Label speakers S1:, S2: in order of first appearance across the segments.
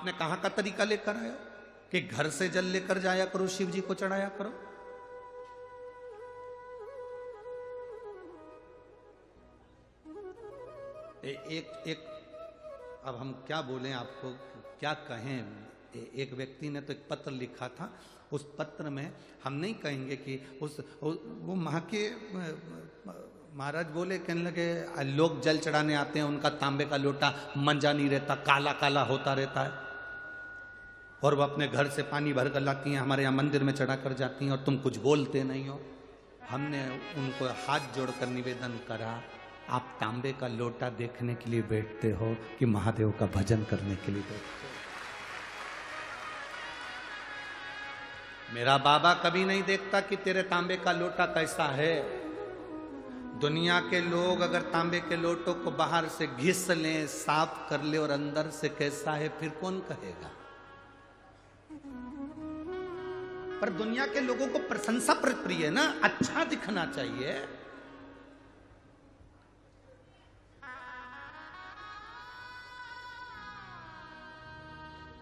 S1: आपने कहां का तरीका लेकर आया कि घर से जल लेकर जाया करो, शिव जी को चढ़ाया करो। एक अब हम क्या बोलें आपको, क्या कहें। एक व्यक्ति ने तो एक पत्र लिखा था, उस पत्र में हम नहीं कहेंगे कि वो वहां के महाराज बोले, कहने लगे लोग जल चढ़ाने आते हैं, उनका तांबे का लोटा मंजा नहीं रहता, काला काला होता रहता है, और वो अपने घर से पानी भर कर लाती हैं, हमारे यहाँ मंदिर में चढ़ा कर जाती हैं, और तुम कुछ बोलते नहीं हो। हमने उनको हाथ जोड़कर निवेदन करा, आप तांबे का लोटा देखने के लिए बैठते हो कि महादेव का भजन करने के लिए बैठते हो? मेरा बाबा कभी नहीं देखता कि तेरे तांबे का लोटा कैसा है। दुनिया के लोग अगर तांबे के लोटों को बाहर से घिस लें, साफ कर ले, और अंदर से कैसा है, फिर कौन कहेगा। पर दुनिया के लोगों को प्रशंसा प्रिय है ना, अच्छा दिखना चाहिए।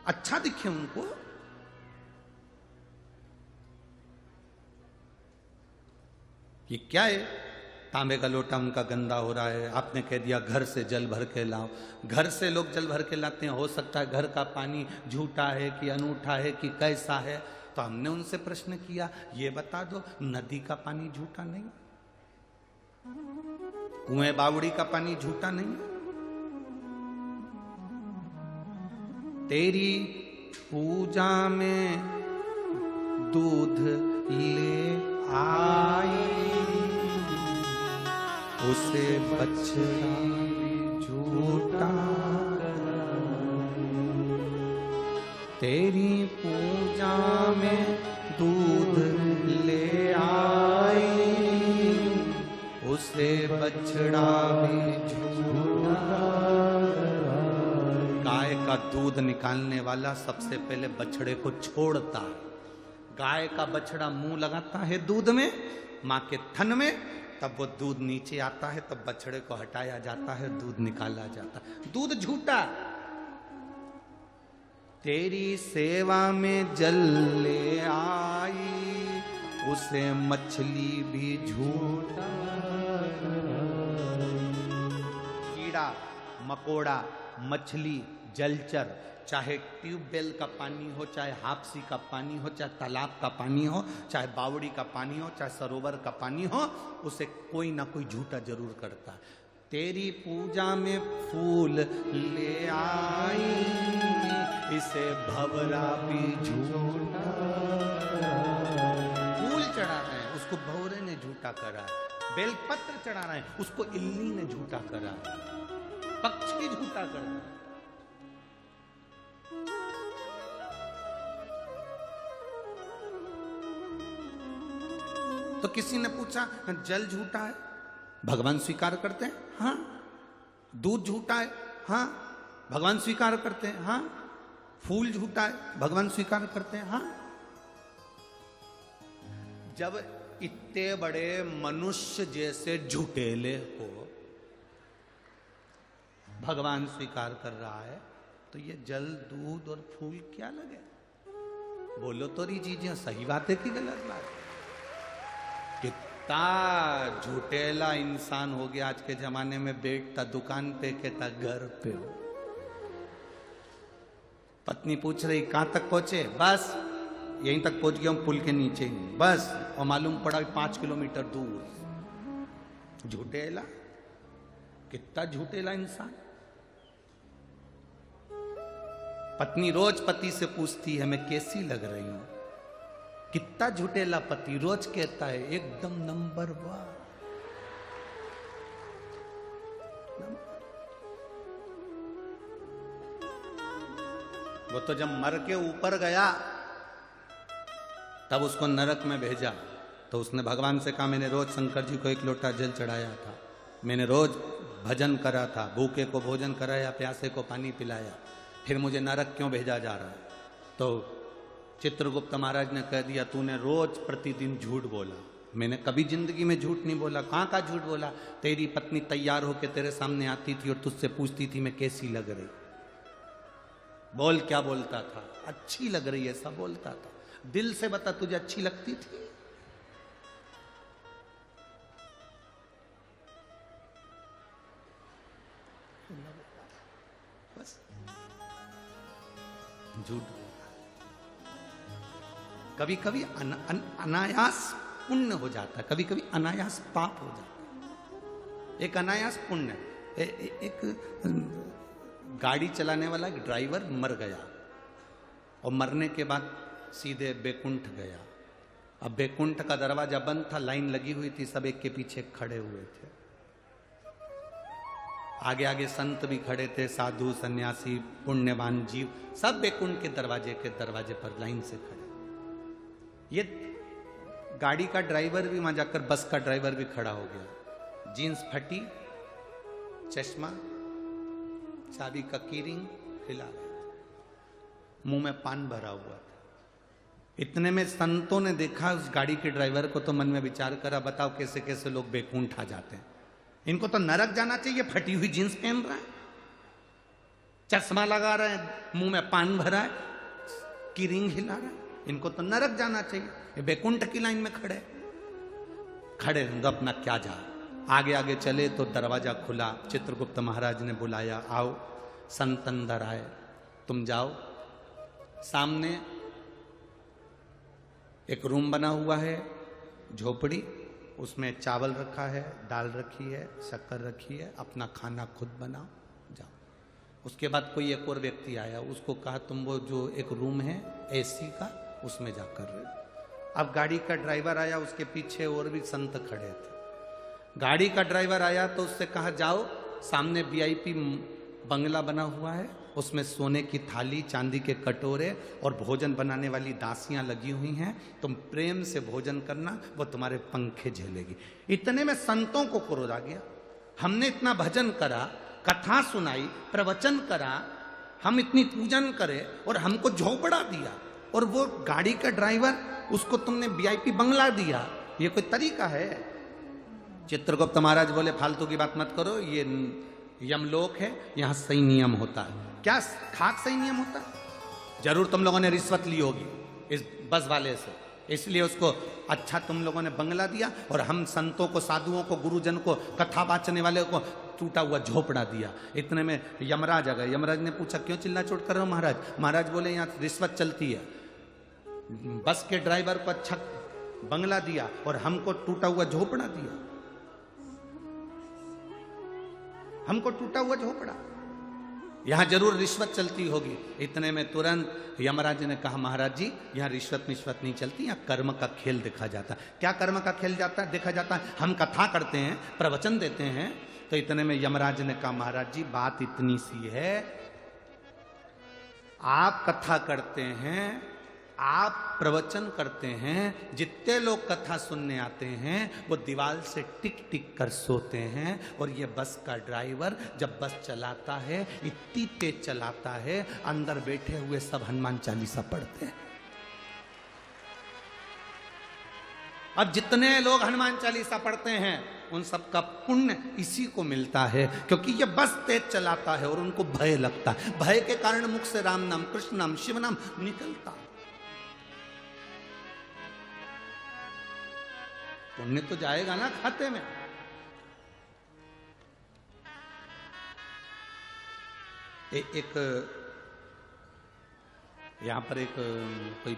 S1: अच्छा दिखे उनको। ये क्या है, तांबे का लोटा उनका गंदा हो रहा है, आपने कह दिया घर से जल भर के लाओ। घर से लोग जल भर के लाते हैं, हो सकता है घर का पानी झूठा है कि अनूठा है कि कैसा है। तो हमने उनसे प्रश्न किया, ये बता दो, नदी का पानी झूठा नहीं, कुएं बावड़ी का पानी झूठा नहीं। तेरी पूजा में दूध ले आई, उसे बछड़ा झूठा। तेरी पूजा में दूध ले आई, उसे बछड़ा भी झूठा। गाय का दूध निकालने वाला सबसे पहले बछड़े को छोड़ता है। गाय का बछड़ा मुंह लगाता है दूध में, मां के थन में, तब वो दूध नीचे आता है, तब बछड़े को हटाया जाता है, दूध निकाला जाता है। दूध झूठा। तेरी सेवा में जल ले आई, उसे मछली भी झूठा। कीड़ा मकोड़ा, मछली, जलचर, चाहे ट्यूबवेल का पानी हो, चाहे हापसी का पानी हो, चाहे तालाब का पानी हो, चाहे बावड़ी का पानी हो, चाहे सरोवर का पानी हो, उसे कोई ना कोई झूठा जरूर करता है। तेरी पूजा में फूल ले आई, इसे भंवरा भी झूठा। फूल चढ़ा रहे हैं, उसको भंवरे ने झूठा करा है। बेलपत्र चढ़ा रहे हैं, उसको इल्ली ने झूठा करा है। पक्षी झूठा करा है। तो किसी ने पूछा, जल झूठा है, भगवान स्वीकार करते हैं? हाँ। दूध झूठा है? हाँ, भगवान स्वीकार करते हैं। हाँ। फूल झूठा है, भगवान स्वीकार करते हैं। हाँ। जब इतने बड़े मनुष्य जैसे झूठेले को भगवान स्वीकार कर रहा है, तो ये जल, दूध और फूल क्या लगे? बोलो तो ये चीजें सही बात है कि गलत बात है? कितना झूठेला इंसान हो गया आज के जमाने में, बैठता दुकान पे, कहता घर पे हो। पत्नी पूछ रही कहां तक पहुंचे? बस यहीं तक पहुंच गया हूं, पुल के नीचे ही बस। और मालूम पड़ा 5 किलोमीटर दूर। झूठेला, कितना झूठेला इंसान। पत्नी रोज पति से पूछती है, मैं कैसी लग रही हूं? कितना झूठेला पति, रोज कहता है एकदम नंबर 1। वो तो जब मर के ऊपर गया, तब उसको नरक में भेजा, तो उसने भगवान से कहा, मैंने रोज शंकर जी को 1 लोटा जल चढ़ाया था, मैंने रोज भजन करा था, भूखे को भोजन कराया, प्यासे को पानी पिलाया, फिर मुझे नरक क्यों भेजा जा रहा है? तो चित्रगुप्त महाराज ने कह दिया, तूने रोज प्रतिदिन झूठ बोला। मैंने कभी जिंदगी में झूठ नहीं बोला। कहां का झूठ बोला? तेरी पत्नी तैयार होकर तेरे सामने आती थी और तुझसे पूछती थी मैं कैसी लग रही। बोल क्या बोलता था, अच्छी लग रही है ऐसा बोलता था। दिल से बता तुझे अच्छी लगती थी? बस झूठ। कभी कभी अनायास पुण्य हो जाता है, कभी कभी अनायास पाप हो जाता है। एक अनायास पुण्य, एक गाड़ी चलाने वाला एक ड्राइवर मर गया और मरने के बाद सीधे बैकुंठ गया। अब बैकुंठ का दरवाजा बंद था, लाइन लगी हुई थी, सब एक के पीछे खड़े हुए थे। आगे आगे संत भी खड़े थे, साधु सन्यासी पुण्यवान जीव, सब बैकुंठ के दरवाजे पर लाइन से खड़े। ये गाड़ी का ड्राइवर भी वहां जाकर, बस का ड्राइवर भी खड़ा हो गया। जीन्स फटी, चश्मा, चाबी का कीरिंग हिला, मुंह में पान भरा हुआ था। इतने में संतों ने देखा उस गाड़ी के ड्राइवर को, तो मन में विचार करा, बताओ कैसे कैसे लोग बैकुंठ आ जाते हैं। इनको तो नरक जाना चाहिए, फटी हुई जींस पहन रहा है, चश्मा लगा रहा है, मुंह में पान भरा है, कीरिंग हिला रहा है, इनको तो नरक जाना चाहिए। बैकुंठ की लाइन में खड़े तो अपना क्या जा। आगे आगे चले तो दरवाजा खुला, चित्रगुप्त महाराज ने बुलाया, आओ संत अंदर आए, तुम जाओ। सामने एक रूम बना हुआ है, झोपड़ी, उसमें चावल रखा है, दाल रखी है, शक्कर रखी है, अपना खाना खुद बनाओ, जाओ। उसके बाद कोई एक और व्यक्ति आया, उसको कहा तुम वो जो एक रूम है एसी का, उसमें जाकर रहो। अब गाड़ी का ड्राइवर आया, उसके पीछे और भी संत खड़े थे। गाड़ी का ड्राइवर आया तो उससे कहा जाओ, सामने वीआईपी बंगला बना हुआ है, उसमें सोने की थाली, चांदी के कटोरे और भोजन बनाने वाली दासियां लगी हुई हैं, तुम प्रेम से भोजन करना, वो तुम्हारे पंखे झेलेगी। इतने में संतों को क्रोध आ गया। हमने इतना भजन करा, कथा सुनाई, प्रवचन करा, हम इतनी पूजन करे और हमको झोपड़ा दिया, और वो गाड़ी का ड्राइवर, उसको तुमने वीआईपी बंगला दिया, ये कोई तरीका है? चित्रगुप्त महाराज बोले फालतू की बात मत करो, ये यमलोक है, यहां सही नियम होता है। क्या खाक सही नियम होता है? जरूर तुम लोगों ने रिश्वत ली होगी इस बस वाले से, इसलिए उसको अच्छा तुम लोगों ने बंगला दिया, और हम संतों को, साधुओं को, गुरुजन को, कथा बाचने वाले को टूटा हुआ झोपड़ा दिया। इतने में यमराज आ गए। यमराज ने पूछा क्यों चिल्ला चोट कर रहे हो महाराज? महाराज बोले यहाँ रिश्वत चलती है, बस के ड्राइवर को अच्छा बंगला दिया और हमको टूटा हुआ झोपड़ा दिया, हमको टूटा हुआ झोपड़ा, यहां जरूर रिश्वत चलती होगी। इतने में तुरंत यमराज ने कहा महाराज जी यहां रिश्वत निश्वत नहीं चलती, यहां कर्म का खेल देखा जाता है। क्या कर्म का खेल जाता है देखा जाता है? हम कथा करते हैं, प्रवचन देते हैं। तो इतने में यमराज ने कहा महाराज जी बात इतनी सी है, आप कथा करते हैं, आप प्रवचन करते हैं, जितने लोग कथा सुनने आते हैं वो दीवार से टिक टिक कर सोते हैं, और ये बस का ड्राइवर जब बस चलाता है इतनी तेज चलाता है, अंदर बैठे हुए सब हनुमान चालीसा पढ़ते हैं। अब जितने लोग हनुमान चालीसा पढ़ते हैं उन सब का पुण्य इसी को मिलता है, क्योंकि ये बस तेज चलाता है और उनको भय लगता है। भय के कारण मुख से राम नाम, कृष्ण नाम, शिव नाम निकलता है। पुण्य तो जाएगा ना खाते में। एक यहां पर एक कोई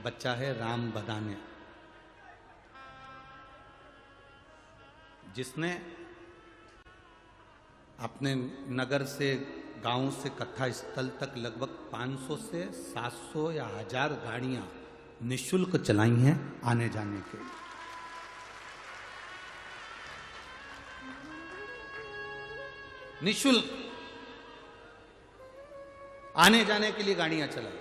S1: बच्चा है राम बदाने, जिसने अपने नगर से, गांव से कथा स्थल तक लगभग 500 से 700 या 1000 गाड़ियां निःशुल्क चलाई हैं आने जाने के। निःशुल्क आने जाने के लिए गाड़ियां चलाई।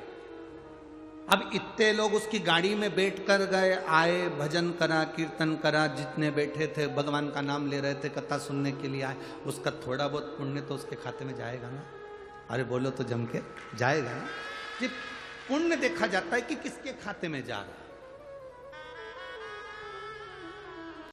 S1: अब इतने लोग उसकी गाड़ी में बैठकर गए, आए, भजन करा, कीर्तन करा, जितने बैठे थे भगवान का नाम ले रहे थे, कथा सुनने के लिए आए, उसका थोड़ा बहुत पुण्य तो उसके खाते में जाएगा ना? अरे बोलो तो जम के जाएगा ना। जी पुण्य देखा जाता है कि किसके खाते में जा रहा है।